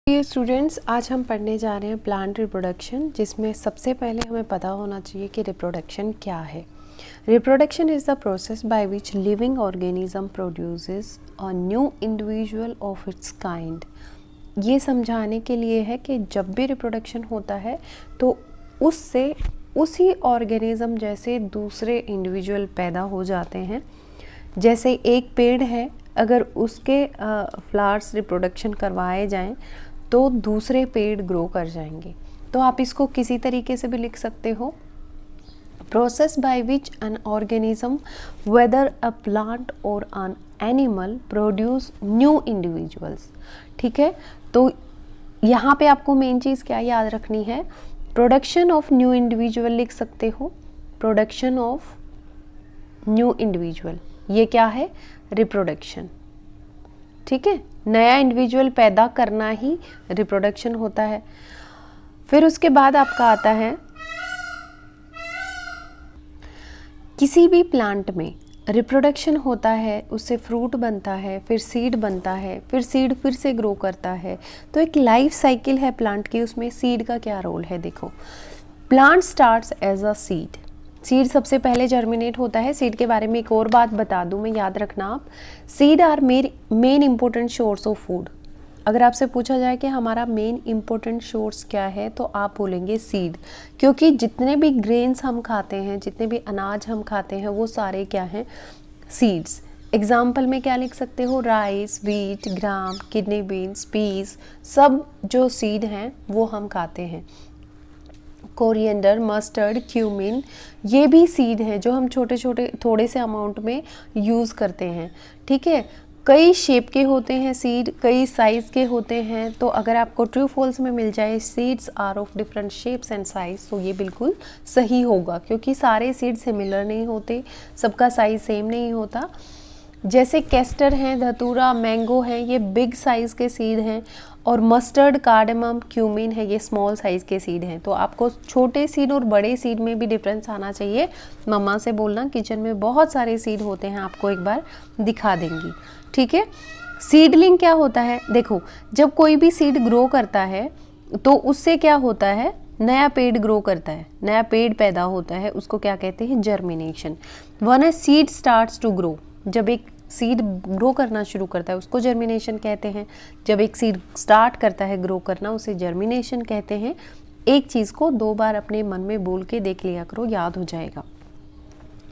ये स्टूडेंट्स, आज हम पढ़ने जा रहे हैं प्लांट रिप्रोडक्शन, जिसमें सबसे पहले हमें पता होना चाहिए कि रिप्रोडक्शन क्या है। Reproduction is the process by which living organism produces a new individual of its kind. ये समझाने के लिए है कि जब भी रिप्रोडक्शन होता है तो उससे उसी ऑर्गेनिज्म जैसे दूसरे इंडिविजुअल पैदा हो जाते हैं। जैसे एक पेड़ है, अगर उसके फ्लावर्स रिप्रोडक्शन करवाए जाएं तो दूसरे पेड़ ग्रो कर जाएंगे। तो आप इसको किसी तरीके से भी लिख सकते हो, process by which an organism whether a plant और an animal produce new individuals. ठीक है, तो यहाँ पे आपको मेन चीज़ क्या याद रखनी है, प्रोडक्शन ऑफ न्यू इंडिविजुअल लिख सकते हो। प्रोडक्शन ऑफ न्यू इंडिविजुअल, ये क्या है? रिप्रोडक्शन। ठीक है, नया इंडिविजुअल पैदा करना ही रिप्रोडक्शन होता है। फिर उसके बाद आपका आता है, किसी भी प्लांट में रिप्रोडक्शन होता है, उससे फ्रूट बनता है, फिर सीड बनता है, फिर सीड फिर से ग्रो करता है। तो एक लाइफ साइकिल है प्लांट की, उसमें सीड का क्या रोल है। देखो, plant starts as a seed. Seed सबसे पहले जर्मिनेट होता है। सीड के बारे में एक और बात बता दूं मैं, याद रखना आप, seed are main important source of food. अगर आपसे पूछा जाए कि हमारा मेन इंपॉर्टेंट सोर्स क्या है, तो आप बोलेंगे सीड, क्योंकि जितने भी ग्रेन्स हम खाते हैं, जितने भी अनाज हम खाते हैं, वो सारे क्या हैं? सीड्स। एग्जाम्पल में क्या लिख सकते हो? राइस, व्हीट, ग्राम, किडनी बीन्स, पीस, सब जो सीड हैं वो हम खाते हैं। कोरिएंडर, मस्टर्ड, क्यूमिन, ये भी सीड हैं जो हम छोटे छोटे थोड़े से अमाउंट में यूज़ करते हैं। ठीक है, कई शेप के होते हैं सीड, कई साइज़ के होते हैं। तो अगर आपको ट्रू फॉल्स में मिल जाए seeds are of different shapes and size, तो ये बिल्कुल सही होगा, क्योंकि सारे सीड सिमिलर नहीं होते, सबका साइज सेम नहीं होता। जैसे कैस्टर हैं, धतूरा, मैंगो हैं, ये बिग साइज़ के सीड हैं, और मस्टर्ड, कार्डेमम, क्यूमिन है, ये स्मॉल साइज़ के सीड हैं। तो आपको छोटे सीड और बड़े सीड में भी डिफरेंस आना चाहिए। मम्मा से बोलना, किचन में बहुत सारे सीड होते हैं, आपको एक बार दिखा देंगी। ठीक है, सीडलिंग क्या होता है? देखो, जब कोई भी सीड ग्रो करता है तो उससे क्या होता है? नया पेड़ ग्रो करता है, नया पेड़ पैदा होता है, उसको क्या कहते हैं? Germination. When a seed starts to grow, जब एक सीड ग्रो करना शुरू करता है उसको जर्मिनेशन कहते हैं। जब एक सीड स्टार्ट करता है ग्रो करना, उसे जर्मिनेशन कहते हैं। एक चीज़ को 2 बार अपने मन में बोल के देख लिया करो, याद हो जाएगा।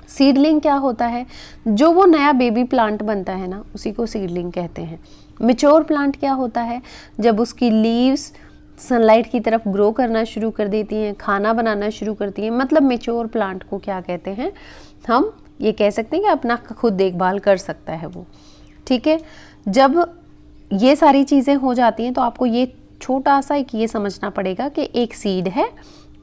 सीडलिंग क्या होता है? जो वो नया बेबी प्लांट बनता है ना, उसी को सीडलिंग कहते हैं। मैच्योर प्लांट क्या होता है? जब उसकी लीव्स सनलाइट की तरफ ग्रो करना शुरू कर देती हैं, खाना बनाना शुरू करती हैं, मतलब मैच्योर प्लांट को क्या कहते हैं? हम ये कह सकते हैं कि अपना खुद देखभाल कर सकता है वो। ठीक है, जब ये सारी चीज़ें हो जाती हैं तो आपको ये छोटा सा एक ये समझना पड़ेगा कि एक सीड है,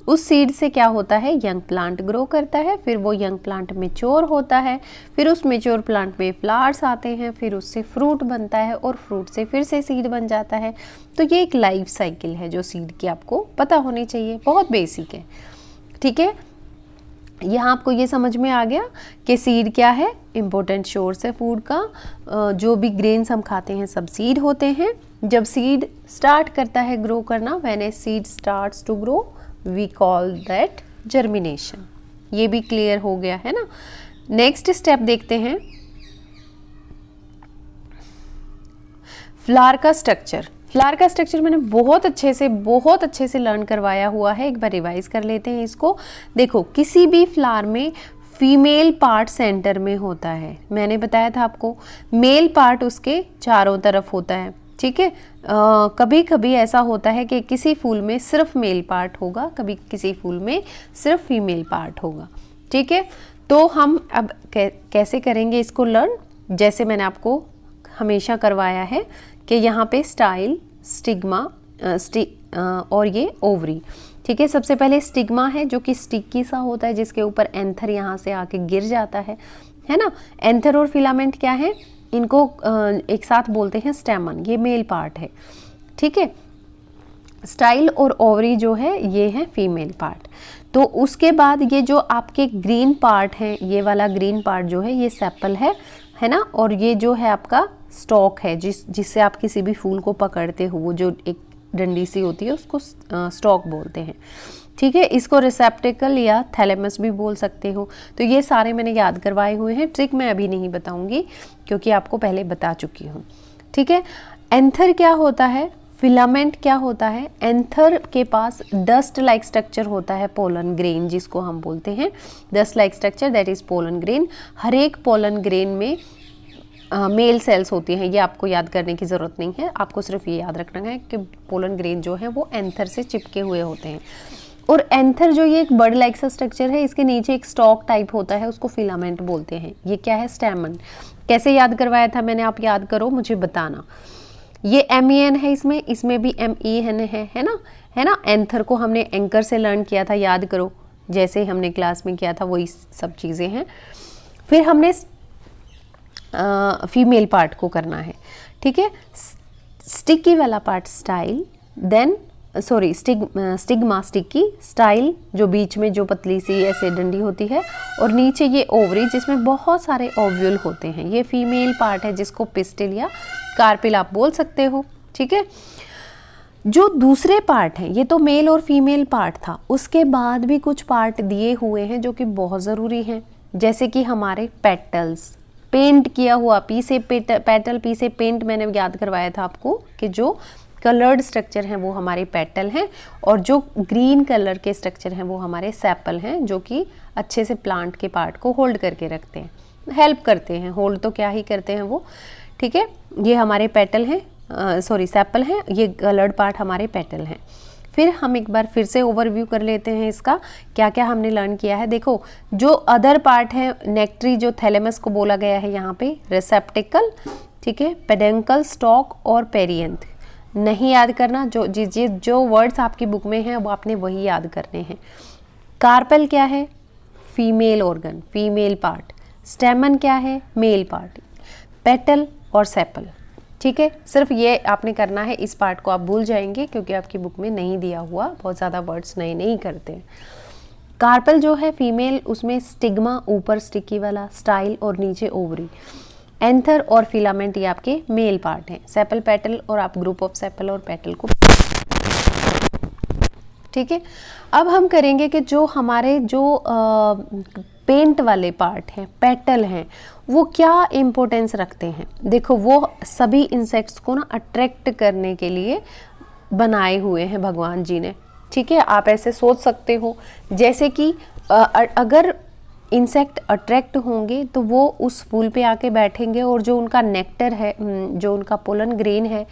उस सीड से क्या होता है? यंग प्लांट ग्रो करता है, फिर वो यंग प्लांट मैच्योर होता है, फिर उस मैच्योर प्लांट में फ्लावर्स आते हैं, फिर उससे फ्रूट बनता है, और फ्रूट से फिर से सीड बन जाता है। तो ये एक लाइफ साइकिल है जो सीड की आपको पता होनी चाहिए, बहुत बेसिक है। ठीक है, यहाँ आपको ये समझ में आ गया कि सीड क्या है? इम्पोर्टेंट सोर्स है फूड का। जो भी ग्रेन्स हम खाते हैं सब सीड होते हैं। जब सीड स्टार्ट करता है ग्रो करना, when a seed starts to grow, we call that germination. ये भी क्लियर हो गया है ना। नेक्स्ट स्टेप देखते हैं, फ्लावर का स्ट्रक्चर। फ्लावर का स्ट्रक्चर मैंने बहुत अच्छे से लर्न करवाया हुआ है, एक बार रिवाइज कर लेते हैं इसको। देखो, किसी भी फ्लावर में फीमेल पार्ट सेंटर में होता है। मैंने बताया था आपको, मेल पार्ट उसके चारों तरफ होता है। ठीक है, कभी कभी ऐसा होता है कि किसी फूल में सिर्फ मेल पार्ट होगा, कभी किसी फूल में सिर्फ फीमेल पार्ट होगा। ठीक है, तो हम अब कैसे करेंगे इसको लर्न? जैसे मैंने आपको हमेशा करवाया है कि यहाँ पे स्टाइल, स्टिग्मा, और ये ओवरी। ठीक है, सबसे पहले स्टिग्मा है जो कि स्टिकी सा होता है, जिसके ऊपर एंथर यहाँ से आके गिर जाता है ना। एंथर और फिलामेंट क्या है? इनको एक साथ बोलते हैं स्टेमन, ये मेल पार्ट है। ठीक है, स्टाइल और ओवरी जो है ये है फीमेल पार्ट। तो उसके बाद ये जो आपके ग्रीन पार्ट है, ये वाला ग्रीन पार्ट जो है ये सेपल है ना, और ये जो है आपका स्टॉक है जिससे आप किसी भी फूल को पकड़ते हो, वो जो एक डंडी सी होती है उसको स्टॉक बोलते हैं। ठीक है, इसको रिसेप्टिकल या थैलेमस भी बोल सकते हो। तो ये सारे मैंने याद करवाए हुए हैं, ट्रिक मैं अभी नहीं बताऊंगी क्योंकि आपको पहले बता चुकी हूँ। ठीक है, एंथर क्या होता है, फिलामेंट क्या होता है। एंथर के पास डस्ट लाइक स्ट्रक्चर होता है, पोलन ग्रेन जिसको हम बोलते हैं, dust like structure that is pollen grain. हर एक पोलन ग्रेन में मेल सेल्स होती हैं, ये आपको याद करने की ज़रूरत नहीं है, आपको सिर्फ ये याद रखना है कि पोलन ग्रेन जो है वो एंथर से चिपके हुए होते हैं। और एंथर जो ये एक बर्ड लाइक सा स्ट्रक्चर है, इसके नीचे एक स्टॉक टाइप होता है, उसको फिलामेंट बोलते हैं। ये क्या है, स्टैमन। कैसे याद करवाया था मैंने, आप याद करो मुझे बताना। ये MEN है, इसमें भी MEN है ना, है ना। एंथर को हमने एंकर से लर्न किया था, याद करो, जैसे हमने क्लास में किया था वही सब चीज़ें हैं। फिर हमने फीमेल पार्ट को करना है। ठीक है, स्टिकी वाला part style, then sorry stigma sticky, style जो बीच में जो पतली सी ऐसे डंडी होती है, और नीचे ये ओवरी जिसमें बहुत सारे ओव्यूल होते हैं। ये फीमेल पार्ट है जिसको पिस्टिल या कार्पिल आप बोल सकते हो। ठीक है, जो दूसरे पार्ट हैं, ये तो मेल और फीमेल पार्ट था, उसके बाद भी कुछ पार्ट दिए हुए हैं जो कि बहुत ज़रूरी हैं, जैसे कि हमारे पेटल्स, पेंट किया हुआ पी से पेटल, पी से पेंट मैंने याद करवाया था आपको कि जो कलर्ड स्ट्रक्चर हैं वो हमारे पेटल हैं, और जो ग्रीन कलर के स्ट्रक्चर हैं वो हमारे सेपल हैं, जो कि अच्छे से प्लांट के पार्ट को होल्ड करके रखते हैं, हेल्प करते हैं, होल्ड तो क्या ही करते हैं वो। ठीक है, ये हमारे पेटल हैं, सॉरी सेपल हैं, ये कलर्ड पार्ट हमारे पेटल हैं। फिर हम एक बार फिर से ओवरव्यू कर लेते हैं इसका, क्या क्या हमने लर्न किया है। देखो, जो अदर पार्ट है, नेक्ट्री जो थैलेमस को बोला गया है यहाँ पे, रिसेप्टिकल, ठीक है, पेडंकल, स्टॉक और पेरियंथ। नहीं याद करना, जो वर्ड्स आपकी बुक में हैं वो आपने वही याद करने हैं। कार्पेल क्या है, फीमेल ऑर्गन, फीमेल पार्ट। स्टेमन क्या है, मेल पार्ट। पेटल और सेपल। ठीक है, सिर्फ ये आपने करना है, इस पार्ट को आप भूल जाएंगे क्योंकि आपकी बुक में नहीं दिया हुआ, बहुत ज़्यादा वर्ड्स नए नहीं करते हैं। कार्पेल जो है फीमेल, उसमें स्टिग्मा ऊपर स्टिकी वाला, स्टाइल और नीचे ओवरी। एंथर और फिलामेंट ये आपके मेल पार्ट हैं। सेपल, पेटल, और आप ग्रुप ऑफ सेपल और पेटल को। ठीक है, अब हम करेंगे कि जो हमारे जो पेंट वाले पार्ट हैं, पेटल हैं, वो क्या इम्पोर्टेंस रखते हैं। देखो, वो सभी इंसेक्ट्स को ना अट्रैक्ट करने के लिए बनाए हुए हैं भगवान जी ने। ठीक है, आप ऐसे सोच सकते हो जैसे कि अगर इंसेक्ट अट्रैक्ट होंगे तो वो उस फूल पे आके बैठेंगे, और जो उनका नेक्टर है, जो उनका पोलन ग्रेन है,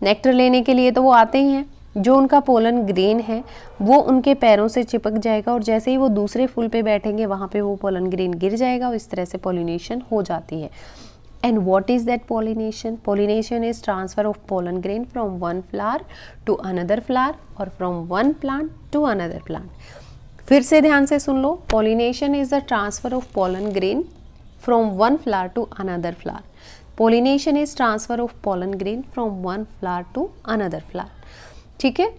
नेक्टर लेने के लिए तो वो आते ही हैं, जो उनका पोलन ग्रेन है वो उनके पैरों से चिपक जाएगा, और जैसे ही वो दूसरे फूल पे बैठेंगे वहाँ पे वो पोलन ग्रेन गिर जाएगा, और इस तरह से पॉलिनेशन हो जाती है। And what is that pollination? Pollination is transfer of pollen grain from one flower to another flower, और from one plant to another plant. फिर से ध्यान से सुन लो, pollination is the transfer of pollen grain from one flower to another flower. Pollination is transfer of pollen grain from one flower to another flower. ठीक है,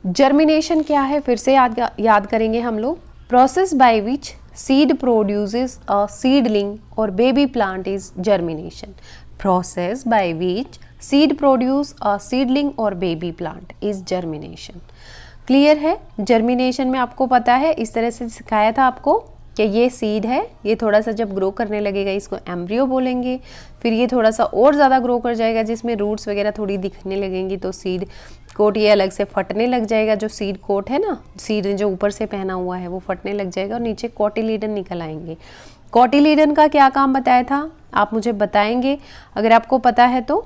germination क्या है, फिर से याद करेंगे हम लोग। Process by which seed produces a seedling और baby plant is germination. Process by which seed produce a seedling और baby plant is germination. Clear है? जर्मिनेशन में आपको पता है, इस तरह से सिखाया था आपको कि ये सीड है, ये थोड़ा सा जब ग्रो करने लगेगा इसको एम्ब्रियो बोलेंगे, फिर ये थोड़ा सा और ज़्यादा ग्रो कर जाएगा जिसमें रूट्स वगैरह थोड़ी दिखने लगेंगी तो सीड कोट ये अलग से फटने लग जाएगा। जो सीड कोट है ना, सीड ने जो ऊपर से पहना हुआ है वो फटने लग जाएगा और नीचे कोटिलीडन निकल आएंगे। कोटिलीडन का क्या काम बताया था आप मुझे बताएंगे, अगर आपको पता है तो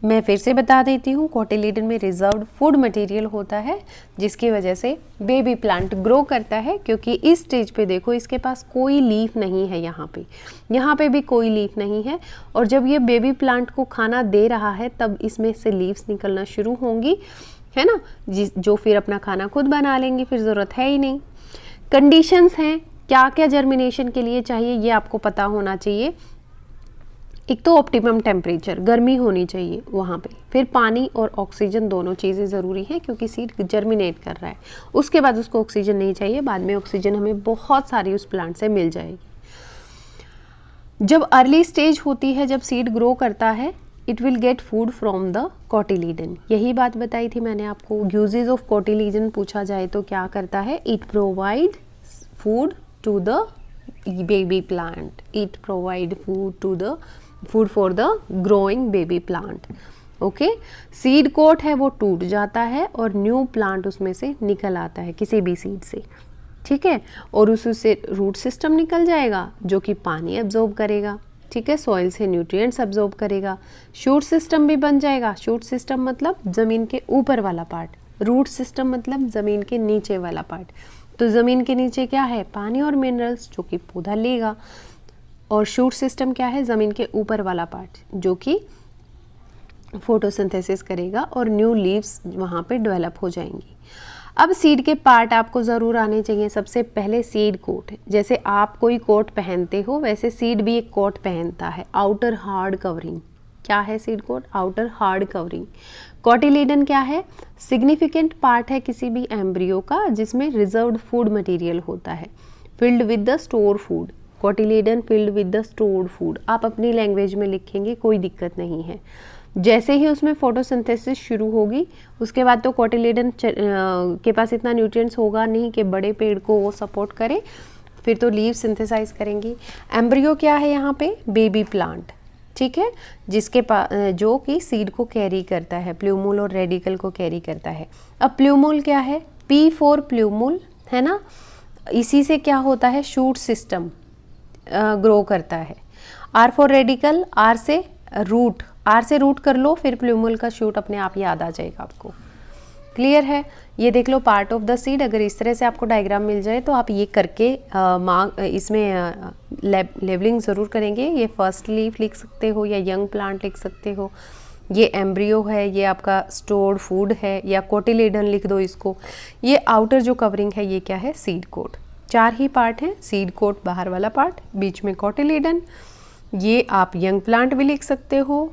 मैं फिर से बता देती हूँ। कोटिलीडन में रिजर्व्ड फूड मटेरियल होता है जिसकी वजह से बेबी प्लांट ग्रो करता है, क्योंकि इस स्टेज पे देखो इसके पास कोई लीफ नहीं है, यहाँ पे भी कोई लीफ नहीं है, और जब ये बेबी प्लांट को खाना दे रहा है तब इसमें से लीव्स निकलना शुरू होंगी, है ना, जो फिर अपना खाना खुद बना लेंगी, फिर ज़रूरत है ही नहीं। कंडीशंस हैं क्या क्या जर्मिनेशन के लिए चाहिए ये आपको पता होना चाहिए। एक तो ऑप्टिमम टेम्परेचर, गर्मी होनी चाहिए वहाँ पे, फिर पानी और ऑक्सीजन दोनों चीज़ें ज़रूरी हैं क्योंकि सीड जर्मिनेट कर रहा है। उसके बाद उसको ऑक्सीजन नहीं चाहिए, बाद में ऑक्सीजन हमें बहुत सारी उस प्लांट से मिल जाएगी। जब अर्ली स्टेज होती है, जब सीड ग्रो करता है it will get food from the cotyledon. यही बात बताई थी मैंने आपको। यूजेस ऑफ कोटिलीडन पूछा जाए तो क्या करता है, it provide food to the baby plant, it provide food for the growing baby plant. Okay, seed coat है वो टूट जाता है और न्यू प्लांट उसमें से निकल आता है किसी भी सीड से, ठीक है, और उससे रूट सिस्टम निकल जाएगा जो कि पानी एब्जॉर्ब करेगा, ठीक है, सॉइल से न्यूट्रिएंट्स एब्जॉर्ब करेगा। शूट सिस्टम भी बन जाएगा। शूट सिस्टम मतलब ज़मीन के ऊपर वाला पार्ट, रूट सिस्टम मतलब ज़मीन के नीचे वाला पार्ट। तो ज़मीन के नीचे क्या है, पानी और मिनरल्स जो कि पौधा लेगा, और शूट सिस्टम क्या है, ज़मीन के ऊपर वाला पार्ट जो कि फोटोसिंथेसिस करेगा और न्यू लीव्स वहाँ पे डेवलप हो जाएंगी। अब सीड के पार्ट आपको ज़रूर आने चाहिए। सबसे पहले सीड कोट, जैसे आप कोई कोट पहनते हो वैसे सीड भी एक कोट पहनता है, आउटर हार्ड कवरिंग। क्या है seed coat, outer hard covering. Cotyledon क्या है, सिग्निफिकेंट पार्ट है किसी भी एम्ब्रियो का जिसमें रिजर्व्ड फूड मटेरियल होता है, filled with the store food. Cotyledon filled with the stored food, आप अपनी लैंग्वेज में लिखेंगे, कोई दिक्कत नहीं है। जैसे ही उसमें फोटोसिंथेसिस शुरू होगी उसके बाद तो कोटिलीडन के पास इतना न्यूट्रिएंट्स होगा नहीं कि बड़े पेड़ को वो सपोर्ट करे, फिर तो लीव सिंथेसाइज करेंगी। एम्ब्रियो क्या है यहाँ पे, बेबी प्लांट, ठीक है, जिसके पास जो कि सीड को कैरी करता है, प्लूमुल और रेडिकल को कैरी करता है। अब प्लूमुल क्या है, P फॉर प्लूमुल है ना, इसी से क्या होता है, शूट सिस्टम ग्रो करता है। R फॉर रेडिकल, R से रूट, R से रूट कर लो, फिर प्लूमुल का शूट अपने आप याद आ जाएगा आपको। क्लियर है, ये देख लो पार्ट ऑफ द सीड। अगर इस तरह से आपको डायग्राम मिल जाए तो आप ये करके इसमें लेबलिंग ज़रूर करेंगे। ये फर्स्ट लीफ लिख सकते हो या यंग प्लांट लिख सकते हो, ये एम्ब्रियो है, ये आपका स्टोर्ड फूड है, या कोटिलीडन लिख दो इसको। ये आउटर जो कवरिंग है ये क्या है, सीड कोट। 4 ही पार्ट हैं, सीड कोट बाहर वाला पार्ट, बीच में कोटिलीडन। ये आप यंग प्लांट भी लिख सकते हो,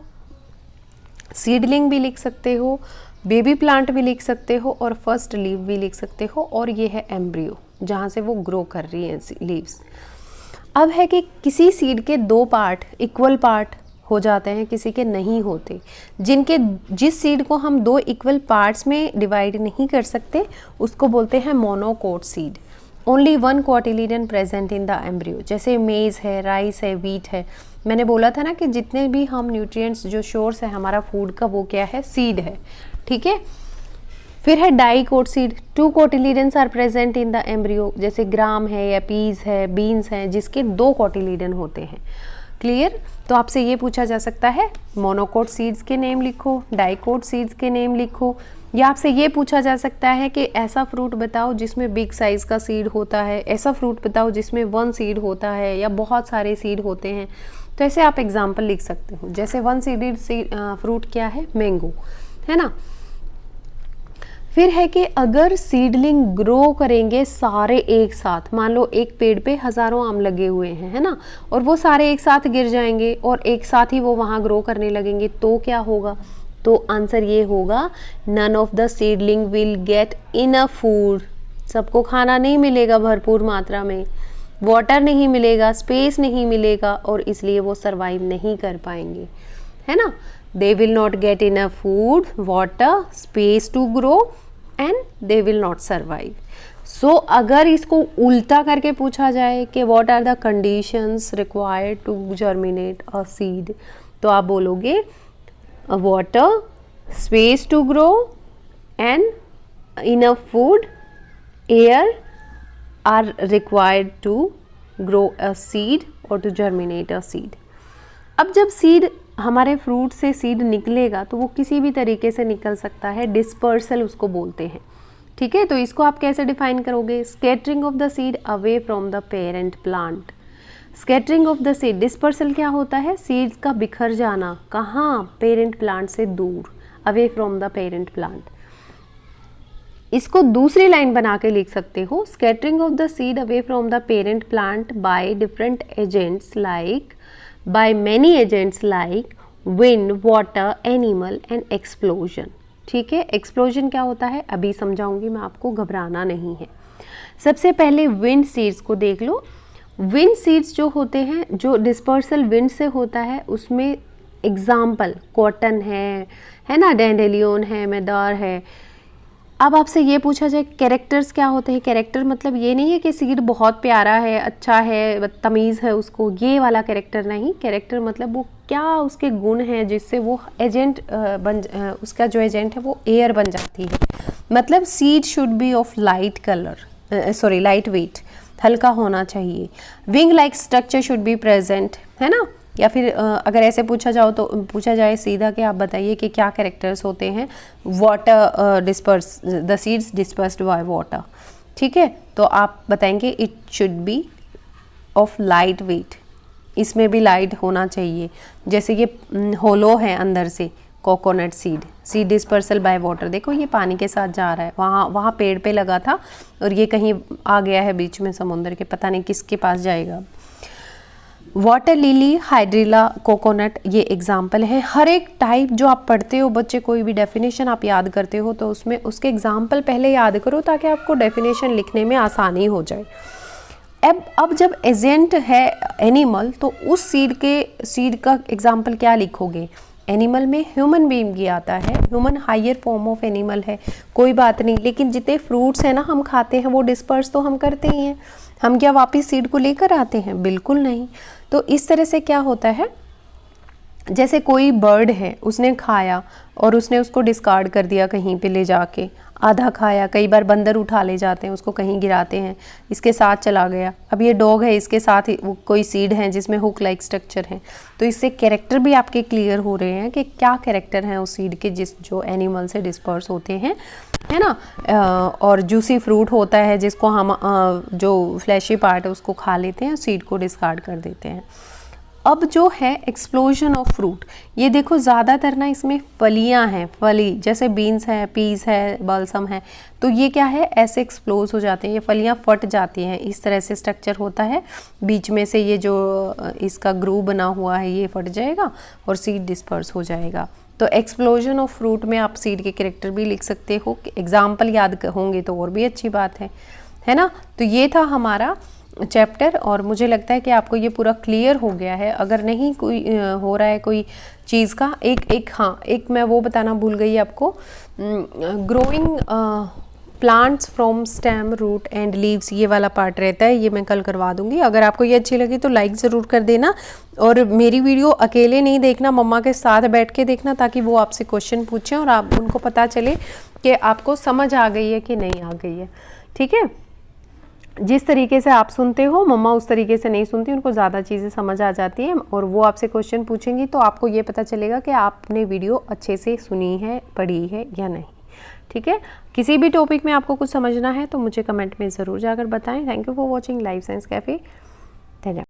सीडलिंग भी लिख सकते हो, बेबी प्लांट भी लिख सकते हो, और फर्स्ट लीव भी लिख सकते हो, और ये है एम्ब्रियो जहाँ से वो ग्रो कर रही हैं लीव्स। अब है कि किसी सीड के 2 पार्ट इक्वल पार्ट हो जाते हैं, किसी के नहीं होते। जिस सीड को हम 2 इक्वल पार्ट्स में डिवाइड नहीं कर सकते उसको बोलते हैं monocot seed. Only 1 cotyledon present in the embryo, जैसे मेज है, राइस है, वीट है। मैंने बोला था ना कि जितने भी हम न्यूट्रिएंट्स जो सोर्स है हमारा फूड का वो क्या है, सीड है, ठीक है। फिर है dicot seed, 2 cotyledons are present in the embryo, जैसे ग्राम है या पीज है, बीन्स हैं, जिसके 2 कोटिलीडन होते हैं। क्लियर, तो आपसे ये पूछा जा सकता है मोनोकोट सीड्स के नेम लिखो, डाइकोट सीड्स के नेम लिखो, या आपसे ये पूछा जा सकता है कि ऐसा फ्रूट बताओ जिसमें बिग साइज़ का सीड होता है, ऐसा फ्रूट बताओ जिसमें 1 सीड होता है या बहुत सारे सीड होते हैं। तो ऐसे आप एग्जाम्पल लिख सकते हो, जैसे 1 सीडेड फ्रूट क्या है, मैंगो, है ना। फिर है कि अगर सीडलिंग ग्रो करेंगे सारे एक साथ, मान लो एक पेड़ पे हज़ारों आम लगे हुए हैं, है ना, और वो सारे एक साथ गिर जाएंगे और एक साथ ही वो वहाँ ग्रो करने लगेंगे, तो क्या होगा, तो आंसर ये होगा, none of the seedling will get enough food, सबको खाना नहीं मिलेगा भरपूर मात्रा में, वाटर नहीं मिलेगा, स्पेस नहीं मिलेगा, और इसलिए वो सरवाइव नहीं कर पाएंगे, है ना। They will not get enough food, water, space to grow and they will not survive. So अगर इसको उल्टा करके पूछा जाए कि what are the conditions required to germinate a seed, तो आप बोलोगे water, space to grow and enough food, air are required to grow a seed और टू जर्मिनेट अ सीड। अब जब सीड हमारे फ्रूट से सीड निकलेगा तो वो किसी भी तरीके से निकल सकता है, डिस्पर्सल उसको बोलते हैं, ठीक है। तो इसको आप कैसे डिफाइन करोगे, scattering of the seed away from the parent plant. Scattering of the seed, dispersal क्या होता है, सीड्स का बिखर जाना, कहाँ, पेरेंट प्लांट से दूर, away from the parent plant. इसको दूसरी लाइन बना के लिख सकते हो, scattering of the seed away from the parent plant by different agents like, by many agents like wind, water, animal and explosion। ठीक है, एक्सप्लोजन क्या होता है अभी समझाऊंगी मैं आपको, घबराना नहीं है। सबसे पहले विंड सीड्स को देख लो। विंड सीड्स जो होते हैं, जो डिस्पर्सल विंड से होता है, उसमें एग्जाम्पल कॉटन है ना, डैंडेलियन है, मैदार है। अब आपसे ये पूछा जाए कैरेक्टर्स क्या होते हैं, कैरेक्टर मतलब ये नहीं है कि सीड बहुत प्यारा है, अच्छा है, तमीज़ है उसको, ये वाला कैरेक्टर नहीं। कैरेक्टर मतलब वो क्या उसके गुण हैं जिससे वो एजेंट उसका जो एजेंट है वो एयर बन जाती है। मतलब seed should be of light colour, sorry light weight, हल्का होना चाहिए। Wing like structure should be present, है ना। या फिर अगर ऐसे पूछा जाए सीधा कि आप बताइए कि क्या कैरेक्टर्स होते हैं। Water disperse, the seeds dispersed by water, ठीक है। तो आप बताएंगे it should be of light weight, इसमें भी लाइट होना चाहिए। जैसे ये होलो है अंदर से, coconut seed dispersal by water, देखो ये पानी के साथ जा रहा है, वहाँ पेड़ पे लगा था और ये कहीं आ गया है बीच में समुद्र के, पता नहीं किसके पास जाएगा। वाटर लिली, हाइड्रिला, कोकोनट, ये एग्जाम्पल है। हर एक टाइप जो आप पढ़ते हो बच्चे, कोई भी डेफिनेशन आप याद करते हो तो उसमें उसके एग्जाम्पल पहले याद करो ताकि आपको डेफिनेशन लिखने में आसानी हो जाए। अब जब एजेंट है एनिमल तो उस सीड का एग्जाम्पल क्या लिखोगे। एनिमल में ह्यूमन बीइंग भी आता है, human higher form of animal है, कोई बात नहीं, लेकिन जितने फ्रूट्स हैं ना हम खाते हैं वो डिस्पर्स तो हम करते ही हैं। हम क्या वापस सीड को लेकर आते हैं, बिल्कुल नहीं। तो इस तरह से क्या होता है, जैसे कोई बर्ड है उसने खाया और उसने उसको डिस्कार्ड कर दिया कहीं पे ले जाके, आधा खाया, कई बार बंदर उठा ले जाते हैं उसको कहीं गिराते हैं, इसके साथ चला गया। अब ये डॉग है, इसके साथ ही वो कोई सीड है जिसमें हुक लाइक स्ट्रक्चर है। तो इससे कैरेक्टर भी आपके क्लियर हो रहे हैं कि क्या कैरेक्टर हैं उस सीड के जो एनिमल से डिस्पर्स होते हैं, है ना। और जूसी फ्रूट होता है जिसको हम जो फ्लैशी पार्ट है उसको खा लेते हैं, सीड को डिस्कार्ड कर देते हैं। अब जो है एक्सप्लोजन ऑफ फ्रूट, ये देखो ज़्यादातर ना इसमें फलियां हैं, फली जैसे बीन्स है, पीस है, बलसम है, तो ये क्या है ऐसे एक्सप्लोज हो जाते हैं, ये फलियां फट जाती हैं, इस तरह से स्ट्रक्चर होता है। बीच में से ये जो इसका ग्रू बना हुआ है ये फट जाएगा और सीड डिस्पर्स हो जाएगा। तो एक्सप्लोजन ऑफ फ्रूट में आप सीड के कैरेक्टर भी लिख सकते हो, एग्जाम्पल याद होंगे तो और भी अच्छी बात है ना। तो ये था हमारा चैप्टर और मुझे लगता है कि आपको ये पूरा क्लियर हो गया है। अगर नहीं कोई हो रहा है कोई चीज़ का, एक मैं वो बताना भूल गई आपको, growing plants from stem, root and leaves, ये वाला पार्ट रहता है, ये मैं कल करवा दूंगी। अगर आपको ये अच्छी लगी तो लाइक ज़रूर कर देना और मेरी वीडियो अकेले नहीं देखना, मम्मा के साथ बैठ के देखना ताकि वो आपसे क्वेश्चन पूछें और आप उनको पता चले कि आपको समझ आ गई है कि नहीं आ गई है, ठीक है। जिस तरीके से आप सुनते हो मम्मा उस तरीके से नहीं सुनती, उनको ज़्यादा चीज़ें समझ आ जाती हैं और वो आपसे क्वेश्चन पूछेंगी तो आपको ये पता चलेगा कि आपने वीडियो अच्छे से सुनी है, पढ़ी है या नहीं, ठीक है। किसी भी टॉपिक में आपको कुछ समझना है तो मुझे कमेंट में ज़रूर जाकर बताएं। Thank you for watching live science cafe. धन्यवाद।